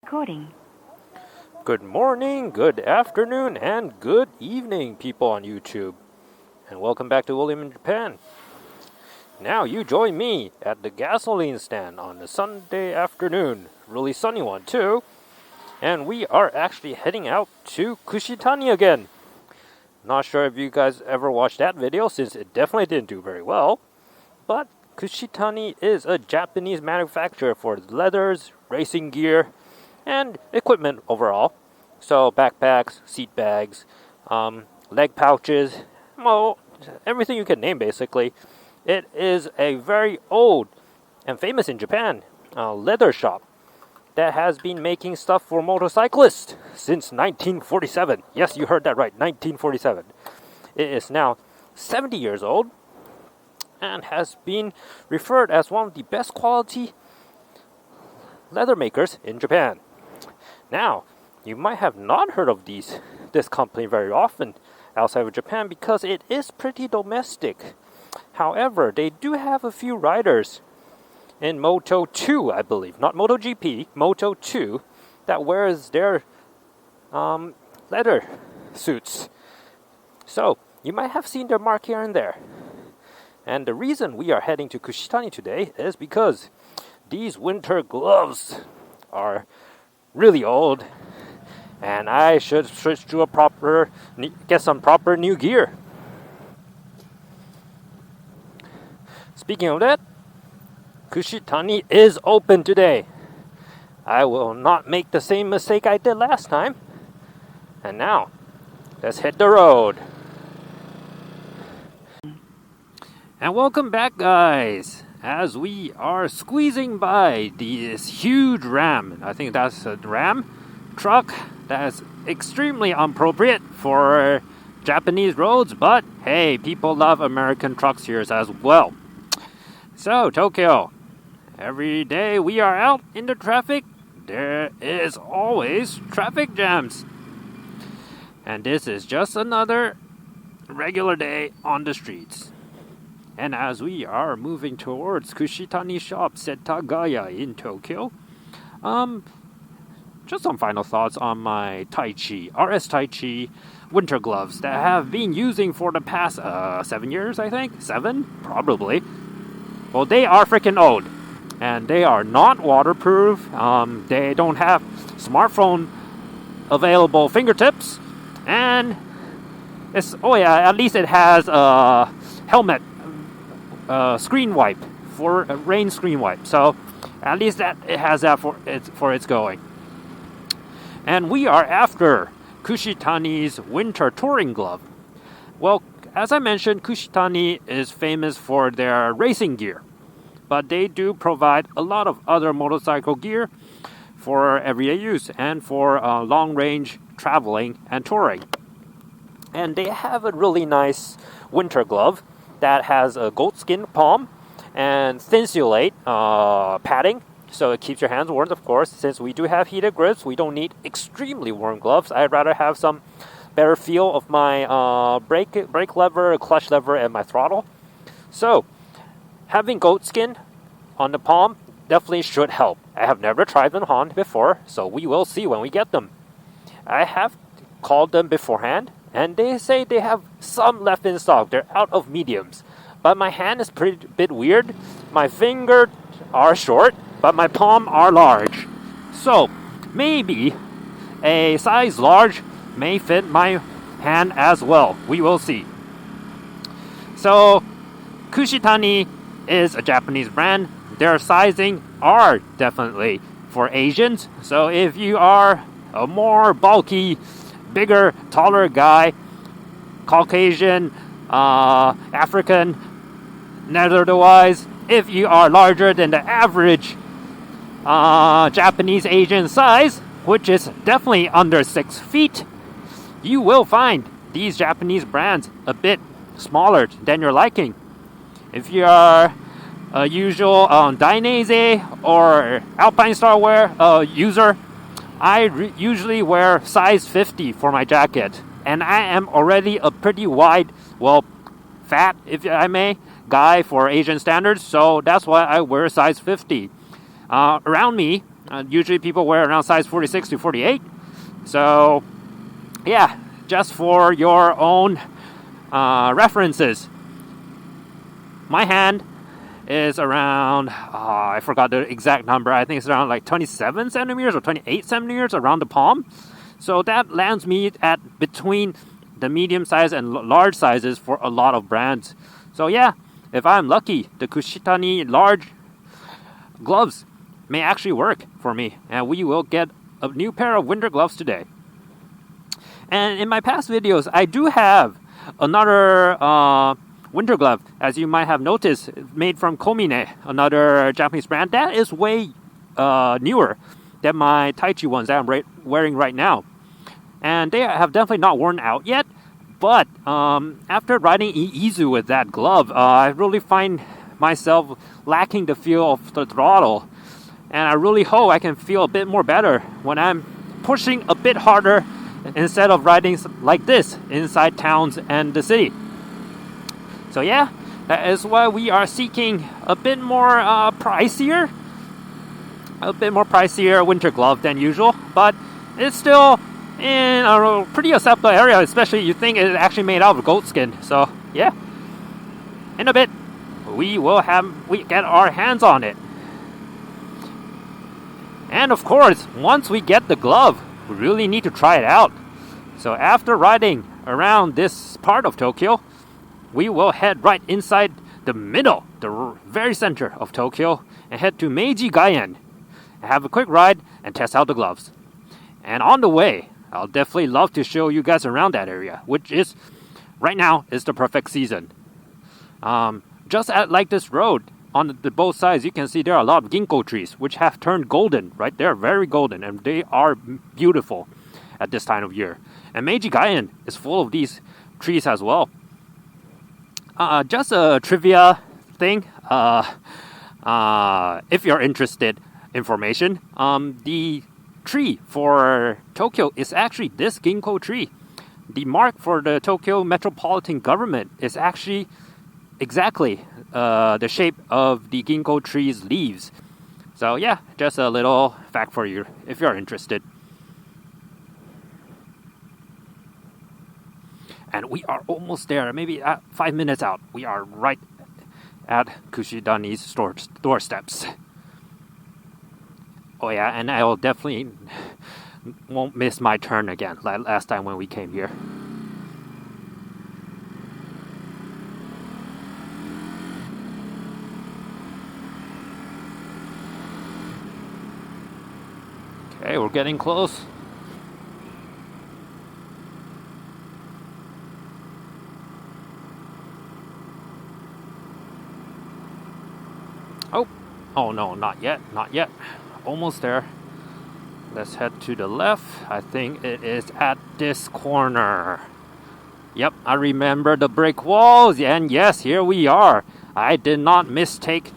Recording. Good morning, good afternoon, and good evening, people on YouTube. And welcome back to William in Japan. Now you join me at the gasoline stand on a Sunday afternoon. Really sunny one, too. And we are actually heading out to Kushitani again. Not sure if you guys ever watched that video, since it definitely didn't do very well. But Kushitani is a Japanese manufacturer for leathers, racing gear, and equipment overall. So backpacks, seat bags, leg pouches, well, everything you can name basically. It is a very old and famous in Japan leather shop that has been making stuff for motorcyclists since 1947. Yes, you heard that right, 1947. It is now 70 years old and has been referred as one of the best quality leather makers in Japan. Now, you might have not heard of this company very often outside of Japan because it is pretty domestic. However, they do have a few riders in Moto 2, I believe, not MotoGP, Moto 2, that wears their leather suits. So, you might have seen their mark here and there. And the reason we are heading to Kushitani today is because these winter gloves are really old, and I should switch to get some proper new gear. Speaking of that, Kushitani is open today. I will not make the same mistake I did last time. And now, let's hit the road. And welcome back, guys, as we are squeezing by this huge Ram. I think that's a Ram truck that is extremely inappropriate for Japanese roads, but hey, people love American trucks here as well. So, Tokyo, every day we are out in the traffic, there is always traffic jams. And this is just another regular day on the streets. And as we are moving towards Kushitani shop Sena Gaien in Tokyo, just some final thoughts on my RS Tai winter gloves that I have been using for the past 7 years, I think? 7? Probably. Well, they are freaking old. And they are not waterproof. They don't have smartphone available fingertips. And at least it has a helmet screen wipe for a rain screen wipe. So at least that it has that for its going. And we are after Kushitani's winter touring glove. Well, as I mentioned, Kushitani is famous for their racing gear, but they do provide a lot of other motorcycle gear for everyday use and for long range traveling and touring. And they have a really nice winter glove that has a goatskin palm and thinsulate padding, so it keeps your hands warm, of course. Since we do have heated grips, we don't need extremely warm gloves. I'd rather have some better feel of my brake lever, clutch lever, and my throttle. So, having goatskin on the palm definitely should help. I have never tried them on before, so we will see when we get them. I have called them beforehand, and they say they have some left in stock. They're out of mediums. But my hand is pretty bit weird. My fingers are short, but my palm are large. So, maybe a size large may fit my hand as well. We will see. So, Kushitani is a Japanese brand. Their sizing are definitely for Asians. So, if you are a more bulky, bigger, taller guy, Caucasian, African, otherwise, if you are larger than the average Japanese Asian size, which is definitely under 6 feet, you will find these Japanese brands a bit smaller than your liking. If you are a usual Dainese or Alpine Star wear user, I usually wear size 50 for my jacket, and I am already a pretty wide, fat, if I may, guy for Asian standards, so that's why I wear size 50. Around me, Usually people wear around size 46 to 48. So, yeah, just for your own references. My hand is around, I forgot the exact number. I think it's around like 27 centimeters or 28 centimeters around the palm. So that lands me at between the medium size and large sizes for a lot of brands. So yeah, if I'm lucky, the Kushitani large gloves may actually work for me, and we will get a new pair of winter gloves today. And in my past videos, I do have another winter glove, as you might have noticed, made from Komine, another Japanese brand that is way newer than my Tai Chi ones that I'm wearing right now. And they have definitely not worn out yet, but after riding Izu with that glove, I really find myself lacking the feel of the throttle. And I really hope I can feel a bit more better when I'm pushing a bit harder instead of riding like this inside towns and the city. So yeah, that is why we are seeking a bit more pricier winter glove than usual, but it's still in a pretty acceptable area, especially you think it's actually made out of goat skin. So yeah, in a bit we get our hands on it. And of course, once we get the glove, we really need to try it out. So after riding around this part of Tokyo, we will head right inside the middle, the very center of Tokyo, and head to Meiji Gaien, have a quick ride and test out the gloves. And on the way, I'll definitely love to show you guys around that area, which is, right now, is the perfect season. Just at like this road, on the both sides, you can see there are a lot of ginkgo trees, which have turned golden, right? They're very golden, and they are beautiful at this time of year. And Meiji Gaien is full of these trees as well. Just a trivia thing, if you're interested information, the tree for Tokyo is actually this ginkgo tree. The mark for the Tokyo metropolitan government is actually exactly the shape of the ginkgo tree's leaves. So yeah, just a little fact for you if you're interested. And we are almost there, maybe 5 minutes out. We are right at Kushitani's doorsteps. Oh yeah, and I will definitely won't miss my turn again, like last time when we came here. Okay, we're getting close. Oh no, not yet. Almost there. Let's head to the left. I think it is at this corner. Yep, I remember the brick walls. And yes, here we are. I did not mistake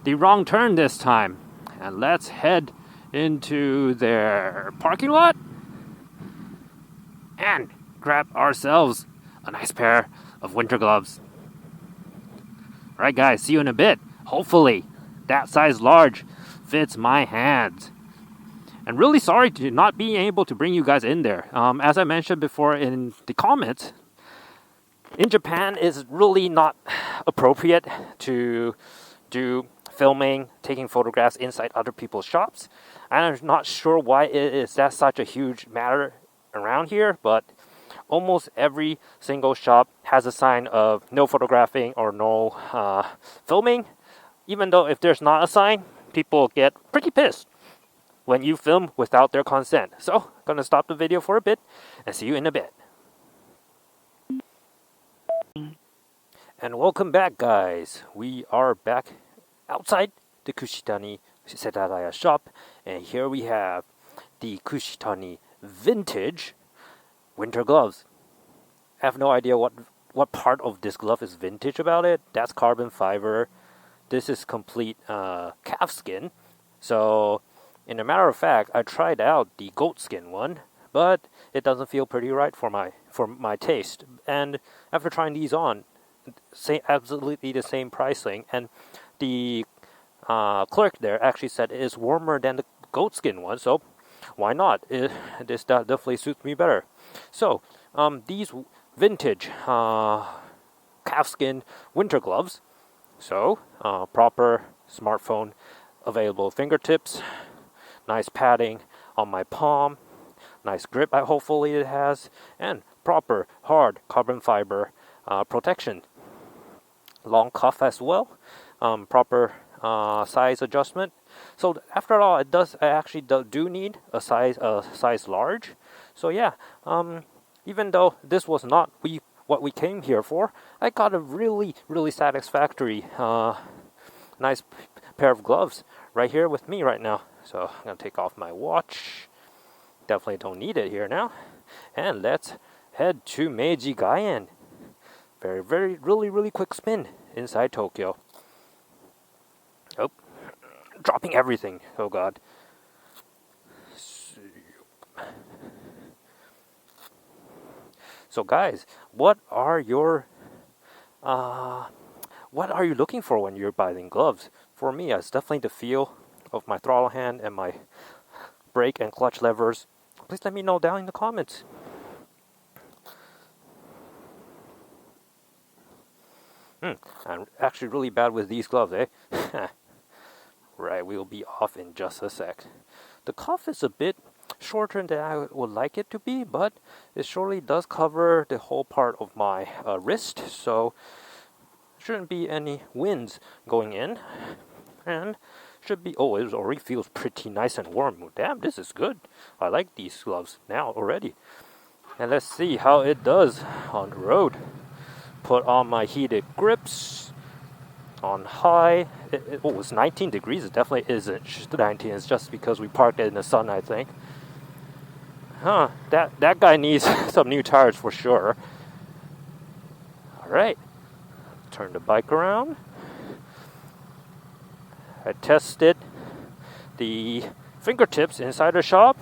the wrong turn this time. And let's head into their parking lot and grab ourselves a nice pair of winter gloves. Alright guys, see you in a bit. Hopefully that size large fits my hands. And really sorry to not be able to bring you guys in there. As I mentioned before in the comments, in Japan it's really not appropriate to do filming, taking photographs inside other people's shops. I'm not sure why it is that such a huge matter around here, but almost every single shop has a sign of no photographing or no filming. Even though if there's not a sign, people get pretty pissed when you film without their consent. So, gonna stop the video for a bit and see you in a bit. And welcome back, guys. We are back outside the Kushitani Setaraya shop, and here we have the Kushitani vintage winter gloves. I have no idea what part of this glove is vintage about it. That's carbon fiber. This is complete calf skin. So, in a matter of fact, I tried out the goat skin one, but it doesn't feel pretty right for my taste. And after trying these on, absolutely the same pricing, and the clerk there actually said it is warmer than goatskin one, so why not? This definitely suits me better. So, these vintage calfskin winter gloves. So, proper smartphone available fingertips, nice padding on my palm, nice grip hopefully it has, and proper hard carbon fiber protection. Long cuff as well, proper size adjustment. So after all, I actually do need a size large. So yeah, even though this was not what we came here for, I got a really satisfactory nice pair of gloves right here with me right now. So I'm gonna take off my watch. Definitely don't need it here now. And let's head to Meiji Gaien. Very really quick spin inside Tokyo. Oh, dropping everything. Oh god. So guys, what are you looking for when you're buying gloves? For me, it's definitely the feel of my throttle hand and my brake and clutch levers. Please let me know down in the comments. I'm actually really bad with these gloves, eh? Right, we'll be off in just a sec. The cuff is a bit shorter than I would like it to be, but it surely does cover the whole part of my wrist, so shouldn't be any winds going in. And should be, oh, it already feels pretty nice and warm. Damn, this is good. I like these gloves now already. And let's see how it does on the road. Put on my heated grips on high. It's 19 degrees. It definitely isn't 19. It's just because we parked it in the sun, I think. That guy needs some new tires for sure. Alright. Turn the bike around. I tested the fingertips inside the shop.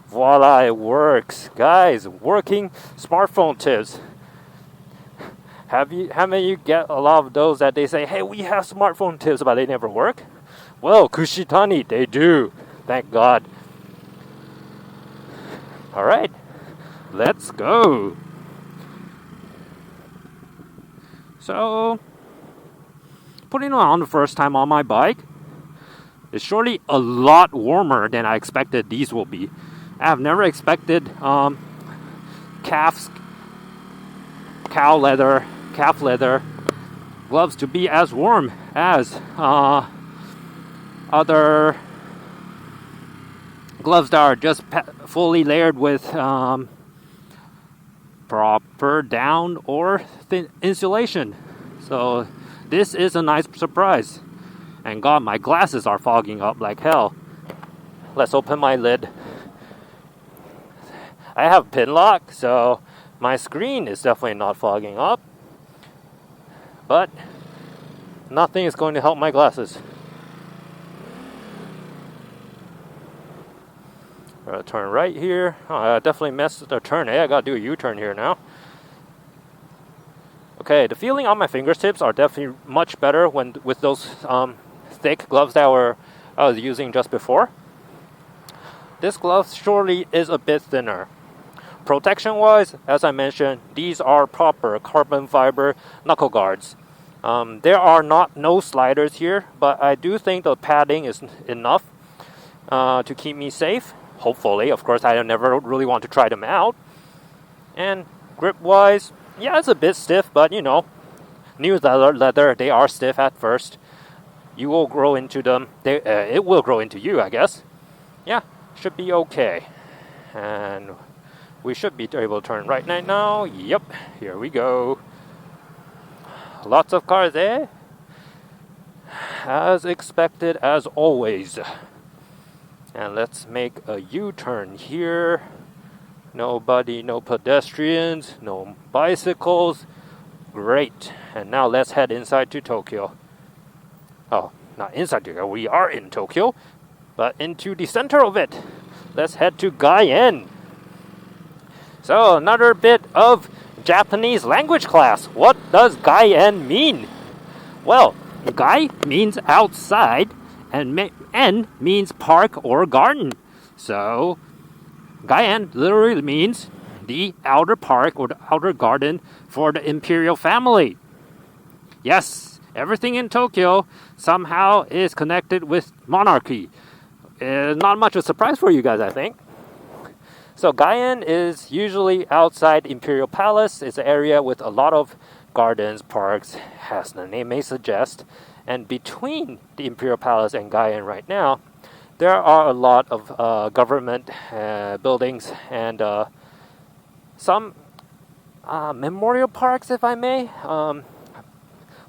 Voila, it works. Guys, working smartphone tips. How many of you get a lot of those that they say, hey, we have smartphone tips, but they never work? Well, Kushitani, they do. Thank God. Alright, let's go. So, putting it on the first time on my bike is surely a lot warmer than I expected these will be. I have never expected calf leather gloves to be as warm as other gloves that are just fully layered with proper down or thin insulation. So this is a nice surprise. And God, my glasses are fogging up like hell. Let's open my lid. I have pin lock, so my screen is definitely not fogging up. But nothing is going to help my glasses. Turn right here. Oh, I definitely messed the turn. Hey, I gotta do a U-turn here now. Okay, the feeling on my fingertips are definitely much better when with those thick gloves that I was using just before. This glove surely is a bit thinner. Protection-wise, as I mentioned, these are proper carbon fiber knuckle guards. There are no sliders here, but I do think the padding is enough to keep me safe. Hopefully, of course, I never really want to try them out. And grip-wise, yeah, it's a bit stiff, but you know, new leather, they are stiff at first. You will grow into them. It will grow into you, I guess. Yeah, should be okay. And we should be able to turn right now. Yep, here we go. Lots of cars there. As expected, as always. And let's make a U-turn here. Nobody, no pedestrians, no bicycles. Great. And now let's head inside to Tokyo. Oh, not inside Tokyo. We are in Tokyo, but into the center of it. Let's head to Gaien. So, another bit of Japanese language class. What does Gaien mean? Well, Gai means outside, and en means park or garden. So Gaien literally means the outer park or the outer garden for the imperial family. Yes, everything in Tokyo somehow is connected with monarchy. Not much of a surprise for you guys, I think. So Gaien is usually outside Imperial Palace. It's an area with a lot of gardens, parks, as the name may suggest. And between the Imperial Palace and Gaien right now, there are a lot of government buildings and some memorial parks, if I may.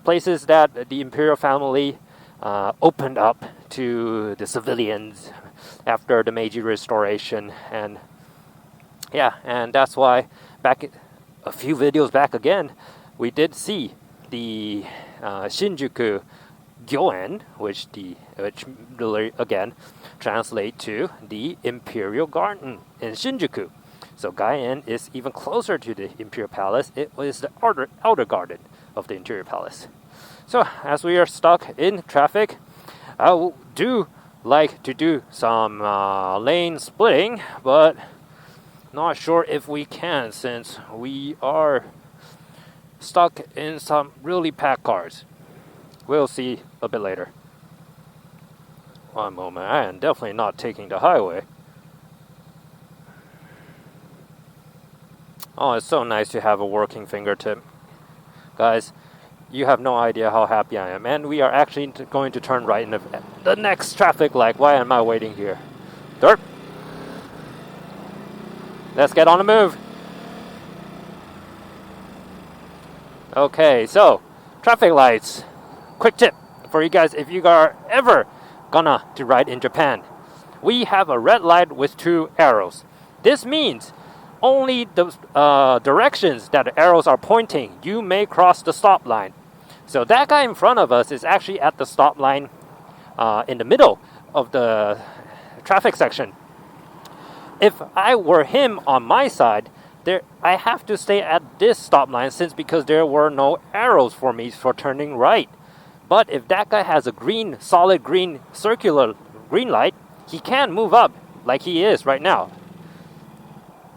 Places that the imperial family opened up to the civilians after the Meiji Restoration. And that's why a few videos back again, we did see the Shinjuku Gaien, which literally again translate to the Imperial Garden in Shinjuku. So Gaien is even closer to the Imperial Palace. It was the outer garden of the Imperial Palace. So as we are stuck in traffic, I do like to do some lane splitting, but not sure if we can since we are stuck in some really packed cars. We'll see a bit later. One moment, I am definitely not taking the highway. Oh, it's so nice to have a working fingertip. Guys, you have no idea how happy I am. And we are actually going to turn right in the next traffic light. Why am I waiting here? Derp! Let's get on the move. Okay, so traffic lights. Quick tip for you guys if you are ever gonna to ride in Japan. We have a red light with 2 arrows. This means only the directions that the arrows are pointing, you may cross the stop line. So that guy in front of us is actually at the stop line in the middle of the traffic section. If I were him on my side, I have to stay at this stop line because there were no arrows for me for turning right. But if that guy has a solid green, circular green light, he can move up like he is right now.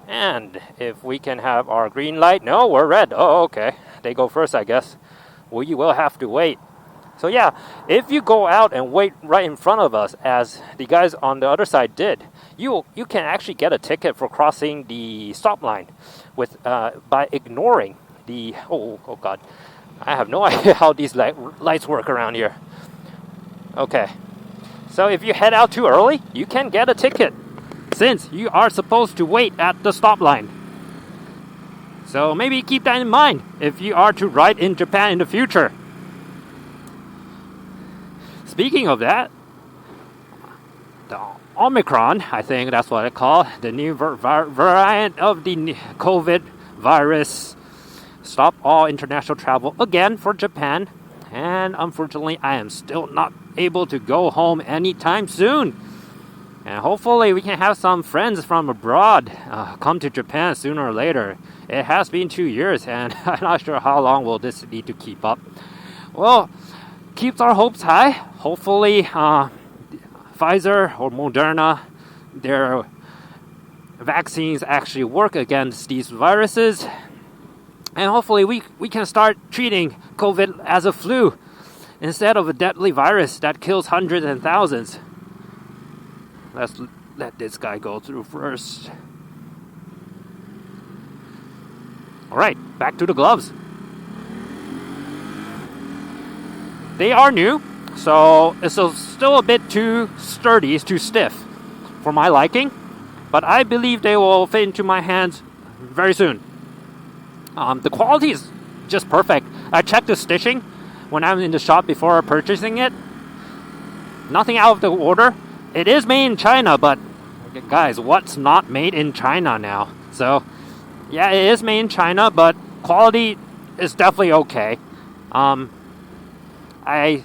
And if we can have our green light, no, we're red. Oh, okay. They go first, I guess. We will have to wait. So yeah, if you go out and wait right in front of us, as the guys on the other side did, you can actually get a ticket for crossing the stop line by ignoring the... Oh God. I have no idea how these lights work around here. Okay. So if you head out too early, you can get a ticket, since you are supposed to wait at the stop line. So maybe keep that in mind if you are to ride in Japan in the future. Speaking of that, the Omicron, I think that's what I call the new variant of the COVID virus, stopped all international travel again for Japan. And unfortunately, I am still not able to go home anytime soon. And hopefully we can have some friends from abroad come to Japan sooner or later. It has been 2 years, and I'm not sure how long will this need to keep up. Well, keeps our hopes high. Hopefully, Pfizer or Moderna, their vaccines actually work against these viruses. And hopefully we can start treating COVID as a flu instead of a deadly virus that kills hundreds and thousands. Let's let this guy go through first. Alright, back to the gloves. They are new, so it's still a bit too sturdy, it's too stiff for my liking. But I believe they will fit into my hands very soon. The quality is just perfect. I checked the stitching when I was in the shop before purchasing it. Nothing out of the order. It is made in China, but guys, what's not made in China now? So, yeah, it is made in China, but quality is definitely okay. I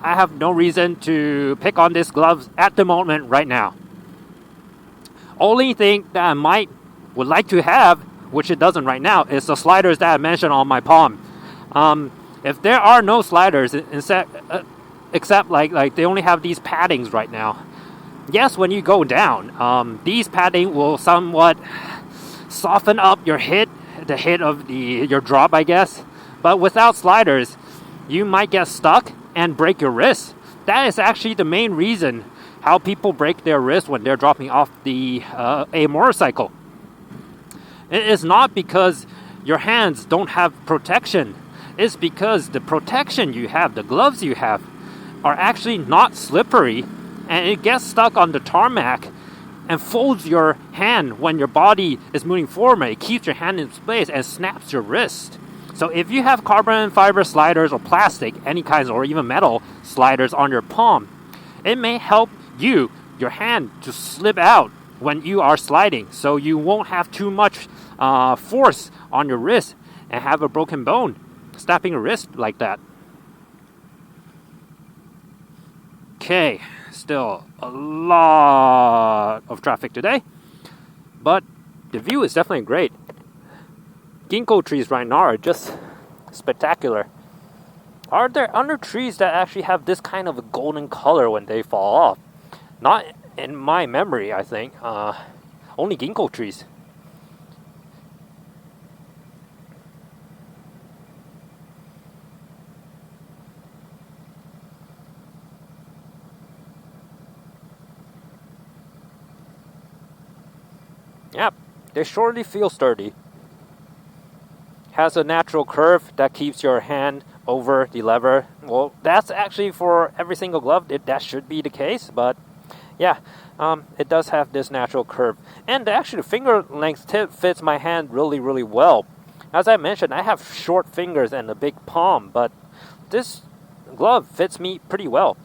have no reason to pick on this gloves at the moment right now. Only thing that I would like to have, which it doesn't right now, is the sliders that I mentioned on my palm. If there are no sliders, instead, except like they only have these paddings right now. Yes, when you go down, these padding will somewhat soften up your hit, the hit of your drop, I guess. But without sliders, you might get stuck and break your wrist. That is actually the main reason how people break their wrist when they're dropping off a motorcycle. It is not because your hands don't have protection. It's because the protection you have, the gloves you have, are actually not slippery, and it gets stuck on the tarmac and folds your hand when your body is moving forward. It keeps your hand in place and snaps your wrist. So if you have carbon fiber sliders or plastic, any kinds, or even metal sliders on your palm, it may help your hand to slip out when you are sliding, so you won't have too much force on your wrist and have a broken bone, snapping a wrist like that. Okay, still a lot of traffic today, but the view is definitely great. Ginkgo trees right now are just spectacular. Are there other trees that actually have this kind of a golden color when they fall off? Not in my memory, I think. Only ginkgo trees. Yep, they surely feel sturdy. Has a natural curve that keeps your hand over the lever. Well, that's actually for every single glove. That should be the case, but yeah, it does have this natural curve. And actually, the finger length tip fits my hand really, really well. As I mentioned, I have short fingers and a big palm, but this glove fits me pretty well.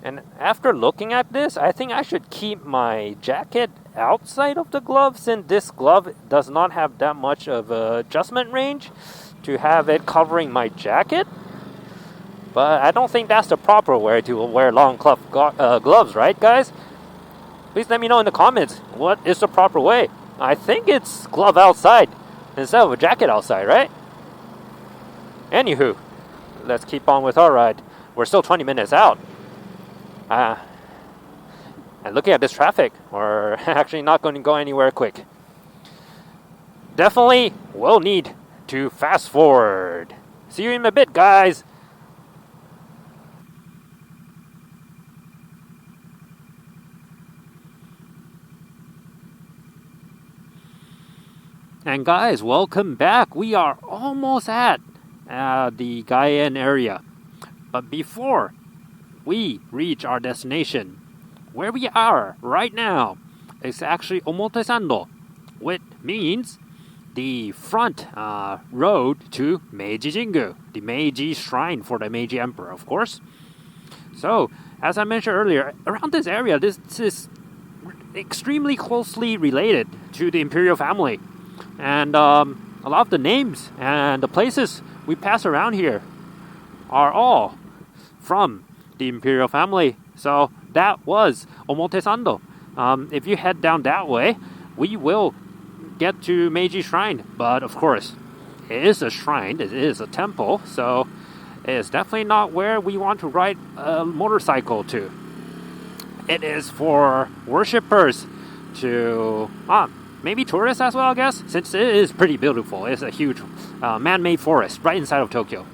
And after looking at this, I think I should keep my jacket outside of the glove, since this glove does not have that much of a adjustment range to have it covering my jacket. But I don't think that's the proper way to wear long gloves, right, guys? Please let me know in the comments, what is the proper way? I think it's glove outside instead of a jacket outside, right? Anywho, let's keep on with our ride. We're still 20 minutes out. And looking at this traffic, we're actually not going to go anywhere quick. Definitely will need to fast forward. See you in a bit, guys. And guys, welcome back. We are almost at the Gaien area. But before we reach our destination, where we are right now is actually Omotesando, which means the front road to Meiji Jingu, the Meiji Shrine for the Meiji Emperor, of course. So, as I mentioned earlier, around this area, this is extremely closely related to the imperial family. And a lot of the names and the places we pass around here are all from the imperial family. So that was Omotesando. If you head down that way, we will get to Meiji Shrine. But of course, it is a shrine, it is a temple, so it is definitely not where we want to ride a motorcycle to. It is for worshippers to, maybe tourists as well, I guess, since it is pretty beautiful. It's a huge man-made forest right inside of Tokyo.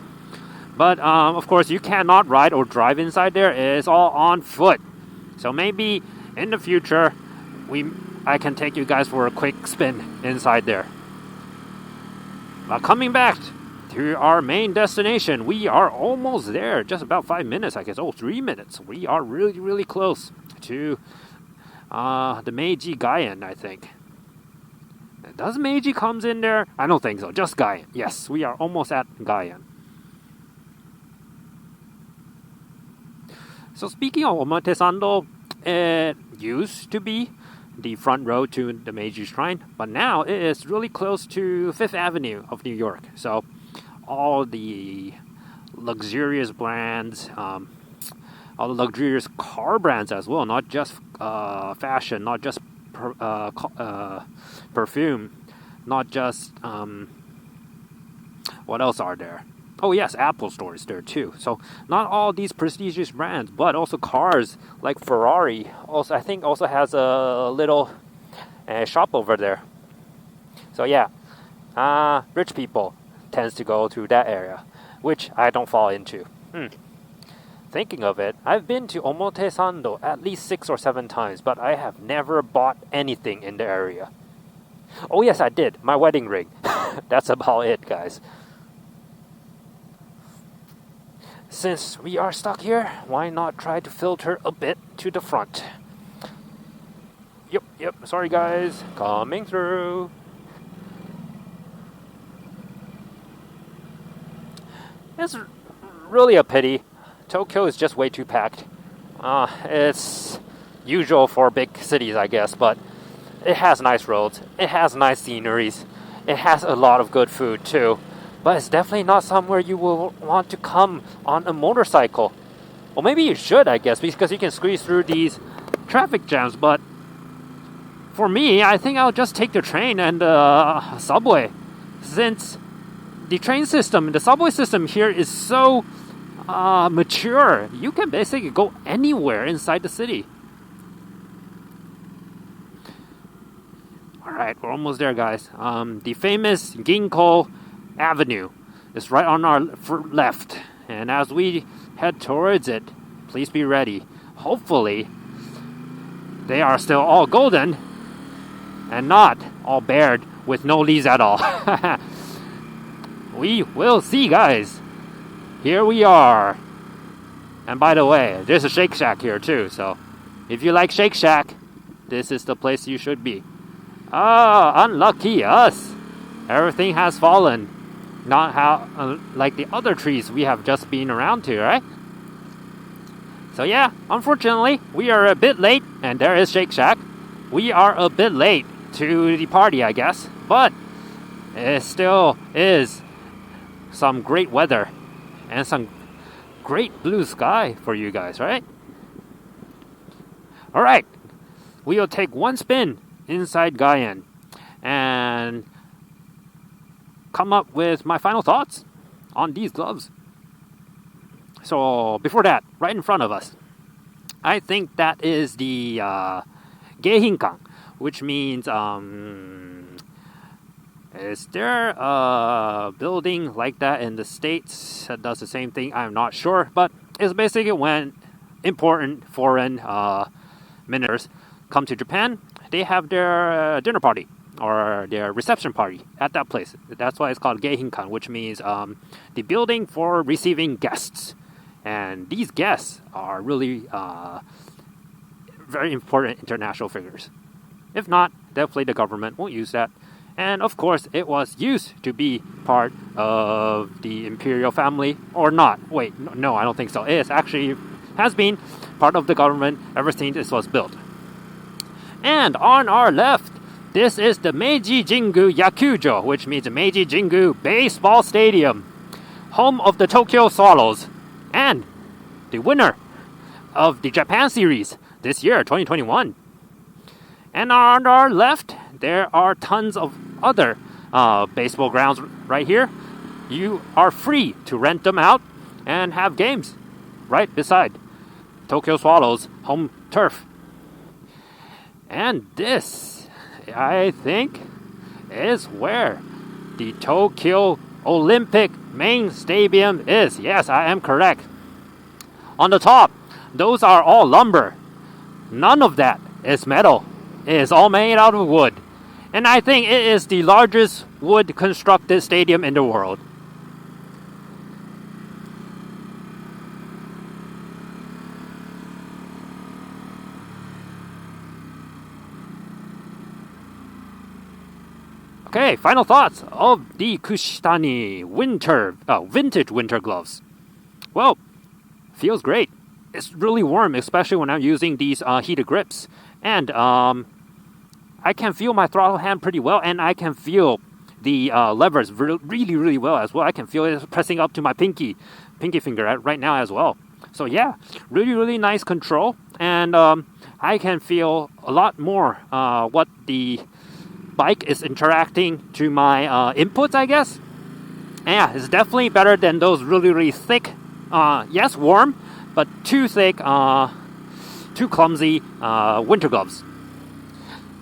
But, of course, you cannot ride or drive inside there. It is all on foot. So maybe in the future, I can take you guys for a quick spin inside there. Coming back to our main destination, we are almost there. Just about 5 minutes, I guess. 3 minutes. We are really, really close to the Meiji Gaien, I think. Does Meiji comes in there? I don't think so. Just Gaien. Yes, we are almost at Gaien. So speaking of Omotesando, it used to be the front road to the Meiji Shrine, but now it is really close to 5th Avenue of New York. So all the luxurious brands, all the luxurious car brands as well, not just fashion, not just perfume, not just what else are there? Oh yes, Apple Store is there too. So not all these prestigious brands, but also cars like Ferrari. Also, I think also has a little shop over there. So yeah, rich people tends to go to that area, which I don't fall into. Thinking of it, I've been to Omotesando at least 6 or 7 times, but I have never bought anything in the area. Oh yes, I did. My wedding ring. That's about it, guys. Since we are stuck here, why not try to filter a bit to the front? Yep, sorry guys. Coming through. It's really a pity. Tokyo is just way too packed. It's usual for big cities, I guess, but it has nice roads, it has nice sceneries, it has a lot of good food too, but it's definitely not somewhere you will want to come on a motorcycle. Well, maybe you should, I guess, because you can squeeze through these traffic jams, but for me, I think I'll just take the train and the subway, since the train system, the subway system here is so mature. You can basically go anywhere inside the city. Alright, we're almost there, guys. The famous Ginko Avenue is right on our left. And as we head towards it, please be ready. Hopefully, they are still all golden and not all bared with no leaves at all. We will see, guys. Here we are. And by the way, there's a Shake Shack here too, so if you like Shake Shack, this is the place you should be. Unlucky us. Everything has fallen. Not how like the other trees we have just been around to, right? So yeah, unfortunately, we are a bit late, and there is Shake Shack. We are a bit late to the party, I guess, but it still is some great weather and some great blue sky for you guys, right? Alright, we will take one spin inside Gaien and come up with my final thoughts on these gloves. So before that, right in front of us, I think that is the Geihinkan, which means is there a building like that in the States that does the same thing? I'm not sure, but it's basically when important foreign ministers come to Japan, they have their dinner party or their reception party at that place. That's why it's called Geihinkan, which means the building for receiving guests. And these guests are really very important international figures. If not, definitely the government won't use that. And of course, it was used to be part of the imperial family, or not. Wait, no, I don't think so. It actually has been part of the government ever since this was built. And on our left, this is the Meiji Jingu Yakujo, which means the Meiji Jingu Baseball Stadium, home of the Tokyo Swallows, and the winner of the Japan Series this year, 2021. And on our left, there are tons of other baseball grounds right here. You are free to rent them out and have games right beside Tokyo Swallows' home turf. And this, I think, is where the Tokyo Olympic main stadium is. Yes, I am correct. On the top, those are all lumber. None of that is metal. It is all made out of wood. And I think it is the largest wood-constructed stadium in the world. Okay, final thoughts of the Kushitani vintage winter gloves. Well, feels great. It's really warm, especially when I'm using these heated grips. And I can feel my throttle hand pretty well, and I can feel the levers really, really well as well. I can feel it pressing up to my pinky finger right now as well. So yeah, really, really nice control. And I can feel a lot more what the bike is interacting to my inputs, I guess. Yeah, it's definitely better than those really thick, yes, warm, but too thick, too clumsy winter gloves.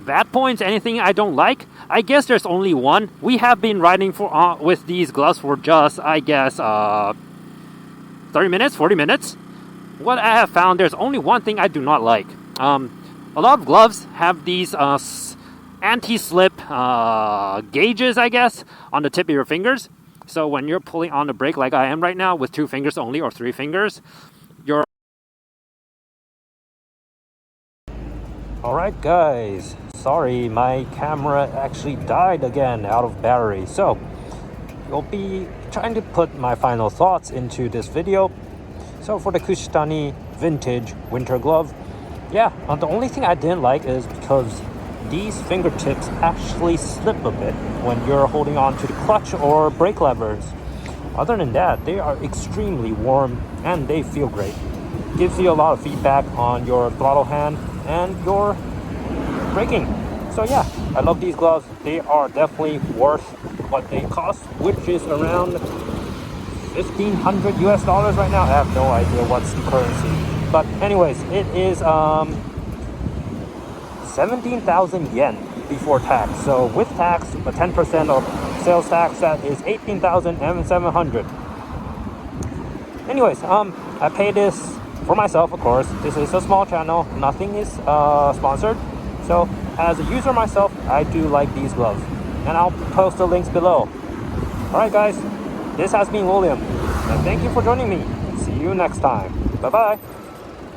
Bad points, anything I don't like? I guess there's only one. We have been riding for with these gloves for just, I guess, 30 minutes, 40 minutes. What I have found, there's only one thing I do not like. A lot of gloves have these anti-slip gauges, I guess, on the tip of your fingers. So when you're pulling on the brake like I am right now with 2 fingers only or 3 fingers, you're... Alright guys, sorry, my camera actually died again out of battery. So, you'll be trying to put my final thoughts into this video. So for the Kushitani vintage winter glove, yeah, the only thing I didn't like is because these fingertips actually slip a bit when you're holding on to the clutch or brake levers. Other than that, they are extremely warm and they feel great. Gives you a lot of feedback on your throttle hand and your braking. So yeah, I love these gloves. They are definitely worth what they cost, which is around $1,500 US right now. I have no idea what's the currency. But anyways, it is 17,000 yen before tax. So with tax, the 10% of sales tax, that is 18,700. Anyways, I pay this for myself, of course. This is a small channel. Nothing is sponsored. So as a user myself, I do like these gloves. And I'll post the links below. Alright guys, this has been William. And thank you for joining me. See you next time. Bye-bye.